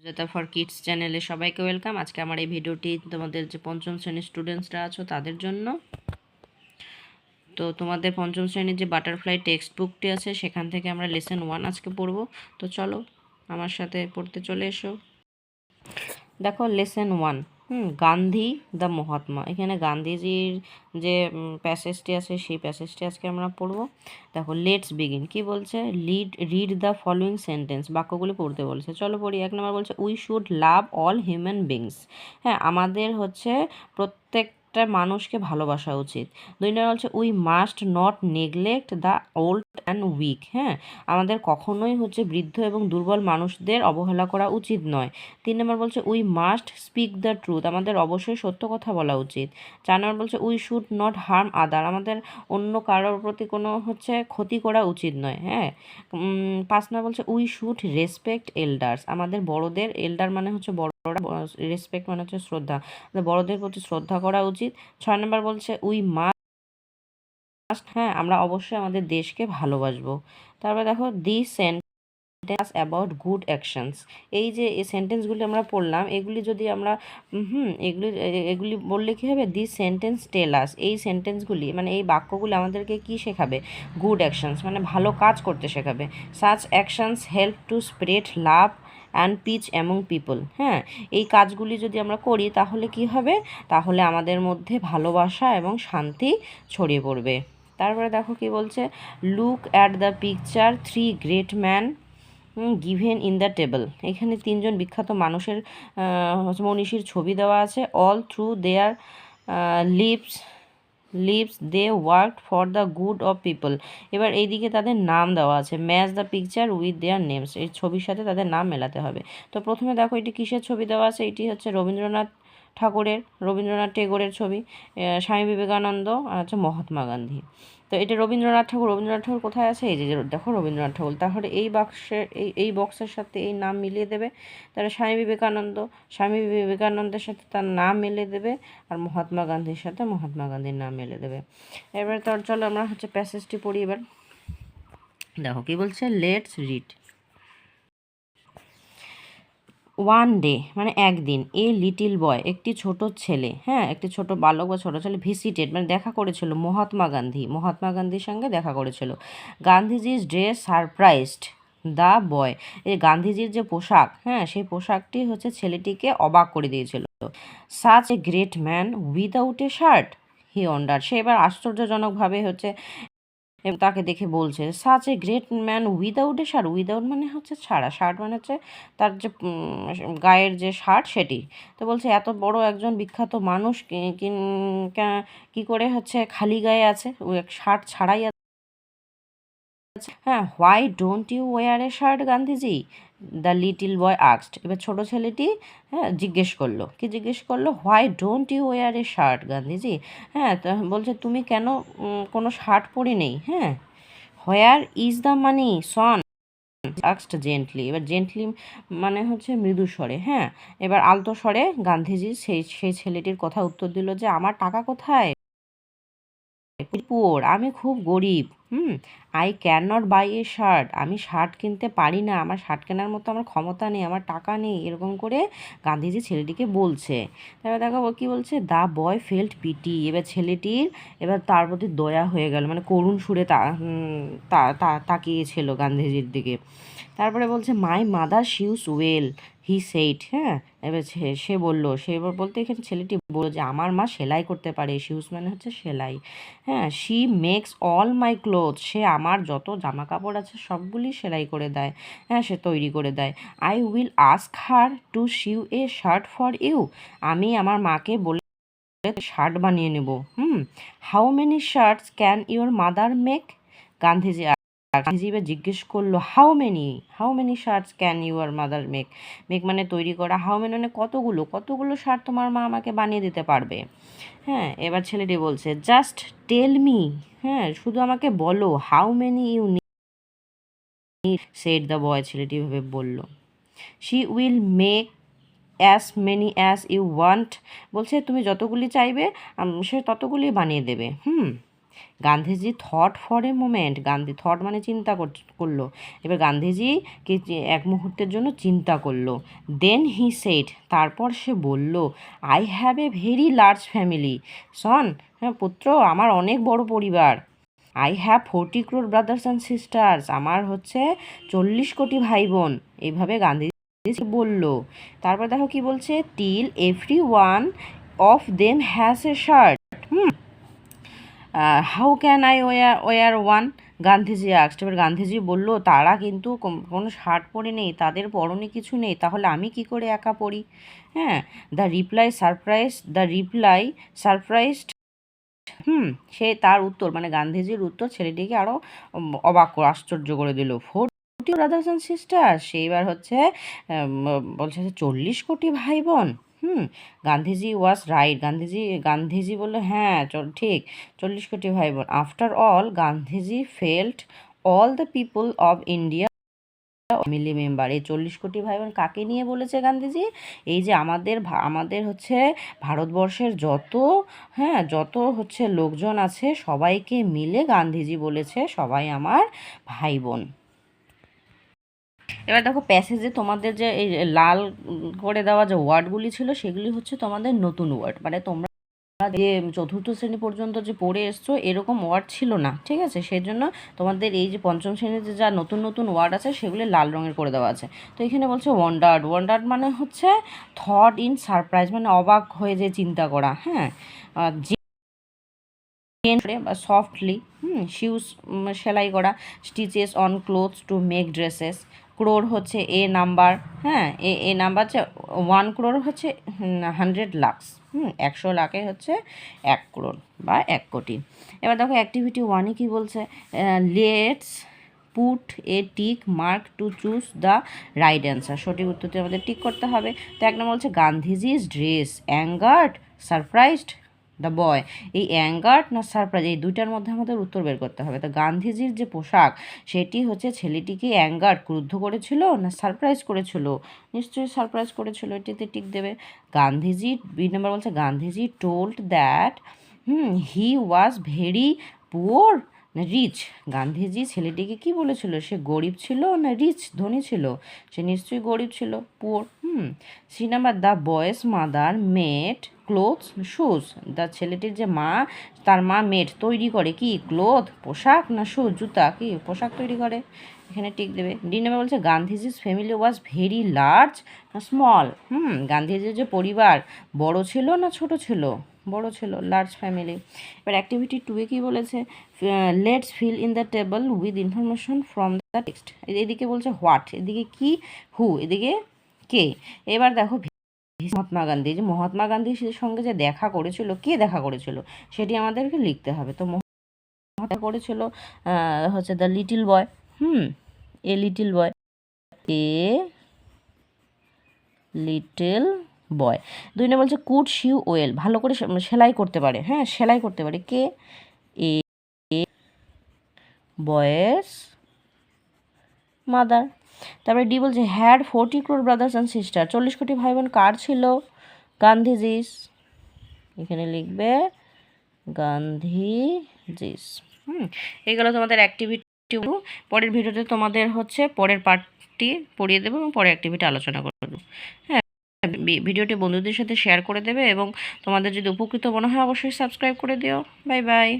Sujata for kids চ্যানেলে সবাইকে welcome. আজকে আমার এই ভিডিওটি তোমাদের যে পঞ্চম শ্রেণীর স্টুডেন্টসরা আছো তাদের জন্য। তো তোমাদের পঞ্চম শ্রেণীর যে বাটারফ্লাই টেক্সট বুকটি আছে সেখান থেকে আমরা লেসন 1 আজকে পড়বো। তো চলো আমার সাথে পড়তে চলে এসো। দেখো লেসন 1, গান্ধী দ্য মহাত্মা। এখানে গান্ধীজির যে প্যাসেজটি আছে সেই প্যাসেজটি আজকে আমরা পড়বো। দেখো লেটস বিগিন। কি বলছে? Read the following sentence. বাক্যগুলি পড়তে বলছে। চলো পড়ি। 1 নম্বর বলছে we should love all human beings. হ্যাঁ, আমাদের হচ্ছে প্রত্যেকটা মানুষকে ভালোবাসা উচিত। 2 নম্বর বলছে we must not neglect the old and weak. হ্যাঁ, আমাদের কখনোই হচ্ছে বৃদ্ধ এবং দুর্বল মানুষদের অবহেলা করা উচিত নয়। 3 নম্বর বলছে we must speak the truth. আমাদের অবশ্যই সত্য কথা বলা উচিত। 4 নম্বর বলছে উই শুড নট হার্ম আদার। আমাদের অন্য কারোর প্রতি কোনো হচ্ছে ক্ষতি করা উচিত নয়। হ্যাঁ। 5 নম্বর বলছে উই শুড রেসপেক্ট এল্ডার্স। আমাদের বড়দের, এল্ডার মানে হচ্ছে বড়রা, রেসপেক্ট মানে হচ্ছে শ্রদ্ধা, বড়দের প্রতি শ্রদ্ধা করা উচিত। 6 নম্বর বলছে উই মাস্ট, হ্যাঁ, আমরা অবশ্যই আমাদের দেশকে ভালোবাসবো। তারপরে দেখো this sentence about good actions. এই যে এই সেন্টেন্সগুলি আমরা পড়লাম, এগুলি যদি আমরা এগুলি বললে কী হবে? দিস সেন্টেন্স টেল আস। এই সেন্টেন্সগুলি মানে এই বাক্যগুলি আমাদেরকে কি শেখাবে? গুড অ্যাকশনস মানে ভালো কাজ করতে শেখাবে। Such actions help to spread love and peace among people. হ্যাঁ, এই কাজগুলি যদি আমরা করি তাহলে কি হবে? তাহলে আমাদের মধ্যে ভালোবাসা এবং শান্তি ছড়িয়ে পড়বে। তারপরে দেখো কি বলছে? Look at the picture 3 great man given in the table. এখানে 3জন বিখ্যাত মানুষের মনীষীর ছবি দেওয়া আছে। All through their lives they work for the good of people. এবার এইদিকে তাদের নাম দেওয়া আছে। Match the picture with their names. এই ছবির সাথে তাদের নাম মেলাতে হবে। তো প্রথমে দেখো এটি কিসের ছবি দেওয়া আছে? এটি হচ্ছে রবীন্দ্রনাথ টেগোরের ছবি, স্বামী বিবেকানন্দ আর হচ্ছে মহাত্মা গান্ধী। তো এটা রবীন্দ্রনাথ ঠাকুর কোথায় আছে? এই যে দেখো রবীন্দ্রনাথ ঠাকুর। তাহলে এই বক্সের সাথে এই নাম মিলিয়ে দেবে। তাহলে স্বামী বিবেকানন্দের সাথে তার নাম মিলিয়ে দেবে, আর মহাত্মা গান্ধীর সাথে মহাত্মা গান্ধীর নাম মিলে দেবে। এবার তোর চলো আমরা হচ্ছে প্যাসেজটি পড়ি এবার। দেখো কি বলছে? Let's read. ওয়ান ডে মানে একদিন, এ লিটিল বয় একটি ছোট ছেলে, হ্যাঁ, একটি ছোট বালক বা ছোট ছেলে ভিজিটেড মানে দেখা করেছিল মহাত্মা গান্ধীর সঙ্গে দেখা করেছিল। গান্ধীজির ড্রেস সারপ্রাইজড দ্য বয়। এই গান্ধীজির যে পোশাক, হ্যাঁ, সেই পোশাকটি হচ্ছে ছেলেটিকে অবাক করে দিয়েছিল। Such a great man without a shirt he wonder. সে এবার আশ্চর্যজনকভাবে হচ্ছে তাকে দেখে বলছে such a great man without a shirt. Without মানে হচ্ছে ছাড়া, শার্ট মানে হচ্ছে তার যে গায়ের যে শার্ট সেটি। তো বলছে এত বড় একজন বিখ্যাত মানুষ কি করে হচ্ছে খালি গায়ে আছে, শার্ট ছাড়াই আছে। হ্যাঁ, why don't you wear a shirt Gandhiji, the little boy asked. এবার ছোট ছেলেটি, হ্যাঁ, জিজ্ঞেস করলো why don't you wear a shirt Gandhiji. হ্যাঁ, তো বলছে তুমি কেন কোনো শার্ট পরে নেই? হ্যাঁ, where is the money Son asked gently. এবার জেন্টলি মানে হচ্ছে মৃদু স্বরে, হ্যাঁ, এবার আলতো স্বরে গান্ধীজি সেই ছেলেটির কথা উত্তর দিল যে আমার টাকা কোথায়? পুয়ার, আমি খুব গরিব। I can not buy a shirt. আমি শার্ট কিনতে পারি না, আমার শার্ট কেনার মতো আমার ক্ষমতা নেই, আমার টাকা নেই, এরকম করে গান্ধীজি ছেলেটিকে বলছে। তারপর দেখো কি বলছে? The boy felt PT. এবার ছেলেটির তার প্রতি দয়া হয়ে গেল, মানে করুণ সুরে তাকিয়েছিল গান্ধীজির দিকে। তারপরে বলছে my mother sews well he said. হ্যাঁ, এবার সে এবার বলতে এখানে ছেলেটি বললো যে আমার মা সেলাই করতে পারে। শিউস মানে হচ্ছে সেলাই। হ্যাঁ, she makes all my cloth. সে আমার যত জামা কাপড় আছে সবগুলি সেলাই করে দেয়, হ্যাঁ, সে তৈরি করে দেয়। I will ask her to sew a shirt for you. আমি আমার মাকে বলে শার্ট বানিয়ে নেব। How many shirts can your mother make? Gandhiji এবার জিজ্ঞেস করলো how many shirts can your mother make মানে তৈরি করা, হাউ মেনি মানে কতগুলো শার্ট তোমার মা আমাকে বানিয়ে দিতে পারবে। হ্যাঁ, এবার ছেলেটি বলছে জাস্ট টেল মি। হ্যাঁ, শুধু আমাকে বলো how many you need said the boy. ছেলেটি ভাবে বলল she will make as many as you want. বলছে তুমি যতগুলি চাইবে সে ততগুলি বানিয়ে দেবে। Gandhiji thought for a moment, Gandhi thought মানে চিন্তা করলো, এবার গান্ধীজি কি এক মুহূর্তের জন্য চিন্তা করলো। দেন হি সেড, তারপর সে বলল, I have a very large family, son, হ্যাঁ পুত্র, আমার অনেক বড় পরিবার। I have 40 crore brothers and sisters, আমার হচ্ছে 40 কোটি ভাই বোন। এইভাবে গান্ধীজি বলল। তারপর দেখো কি বলছে, till every one of them has a shirt, how can I were one, Gandhiji asked, এবার গান্ধীজি বলল, তারা কিন্তু কোনো শার্ট পরে নেই, তাদের পরনে কিছু নেই, তাহলে আমি কি করে একা পরি? হ্যাঁ, দ্য রিপ্লাই সারপ্রাইজড, সে তার উত্তর মানে গান্ধীজির উত্তর ছেলেটিকে আরও অবাক আশ্চর্য করে দিল। 40 ব্রাদার্স অ্যান্ড সিস্টার, সে এবার হচ্ছে বলছে 40 কোটি ভাই বোন। গান্ধীজি ওয়াজ রাইট, গান্ধীজি বললো হ্যাঁ ঠিক, 40 কোটি ভাই বোন। After all Gandhiji felt all the people of India family member. এই 40 কোটি ভাই বোন কাকে নিয়ে বলেছে গান্ধীজি? এই যে আমাদের হচ্ছে ভারতবর্ষের যত হচ্ছে লোকজন আছে সবাইকে মিলে গান্ধীজি বলেছে সবাই আমার ভাই বোন। এবার দেখো প্যাসেজে তোমাদের যে এই লাল করে দেওয়া যে ওয়ার্ডগুলি ছিল সেগুলি হচ্ছে তোমাদের নতুন ওয়ার্ড, মানে তোমরা যে চতুর্থ শ্রেণী পর্যন্ত যে পড়ে এসছো এরকম ওয়ার্ড ছিল না, ঠিক আছে? সেই জন্য তোমাদের এই যে পঞ্চম শ্রেণীতে যা নতুন নতুন ওয়ার্ড আছে সেগুলি লাল রঙের করে দেওয়া আছে। তো এখানে বলছে ওয়ান্ডার্ড মানে হচ্ছে থট ইন সারপ্রাইজ, মানে অবাক হয়ে যে চিন্তা করা। হ্যাঁ, বা সফটলি, শিউজ সেলাই করা, stitches on clothes to make dresses. Crore হচ্ছে এ নাম্বার, হ্যাঁ এ নাম্বার হচ্ছে 1 crore হচ্ছে 100 lakhs, 100 লাখে হচ্ছে 1 crore বা 1 কোটি। এবার দেখো অ্যাক্টিভিটি 1-এ কী বলছে, let's put a tick mark to choose the right answer, সঠিক উত্তরটি আমাদের টিক করতে হবে। তো এক নম্বর বলছে গান্ধীজি's dress angered surprised the boy, এই অ্যাঙ্গার্ড না সারপ্রাইজ এই দুইটার মধ্যে আমাদের উত্তর বের করতে হবে। তো গান্ধীজির যে পোশাক সেটি হচ্ছে ছেলেটিকে অ্যাঙ্গার্ড ক্রুদ্ধ করেছিল না সারপ্রাইজ করেছিল? নিশ্চয়ই সারপ্রাইজ করেছিল, এটিতে টিক দেবে। গান্ধীজি বি নাম্বার বলছে Gandhiji told that he was very poor না রিচ, গান্ধীজি ছেলেটিকে কি বলেছিল, সে গরিব ছিল না রিচ ধনী ছিল? সে নিশ্চয়ই গরিব ছিল, poor. She number the boy's mother made clothes shoes, the ছেলেটির যে মা তার মা মেড তৈরি করে কি ক্লোথ পোশাক না শুজ জুতা, কি পোশাক তৈরি করে? এখানে টিক দেবে। ডি নাম্বার বলছে Gandhiji's family was very large না স্মল, গান্ধীজির যে পরিবার বড় ছিল না ছোট ছিল? বড় ছিল, লার্জ ফ্যামিলি। এবার অ্যাক্টিভিটি 2-এ কী বলেছে, let's fill in the table with information from the text. এদিকে বলছে হোয়াট, এদিকে কি হু, এদিকে কে। এবার দেখো মহাত্মা গান্ধী, যে মহাত্মা গান্ধীর সঙ্গে যে দেখা করেছিল, কে দেখা করেছিল সেটি আমাদেরকে লিখতে হবে। তো মহাত্মা করেছিল হচ্ছে the little boy, a little boy, a little boy. 2 নম্বর বলছে কুড শিউ ওয়েল, ভালো করে সেলাই করতে পারে, হ্যাঁ সেলাই করতে পারে, কে? এ বয়েস মাদার। তারপরে ডি বলছে had 40 crore brothers and sister, 40 কোটি ভাই বোন কার ছিল? গান্ধীজিস, এখানে লিখবে গান্ধীজিস। এইগুলো তোমাদের অ্যাক্টিভিটি। পরের ভিডিওতে তোমাদের হচ্ছে পরের পার্টটি পড়িয়ে দেবো এবং পরের অ্যাক্টিভিটি আলোচনা করে দেবো। হ্যাঁ, ভিডিওটি বন্ধুদের সাথে শেয়ার করে দেবে এবং তোমাদের যদি উপকৃত মনে হয় অবশ্যই সাবস্ক্রাইব করে দিও। Bye bye.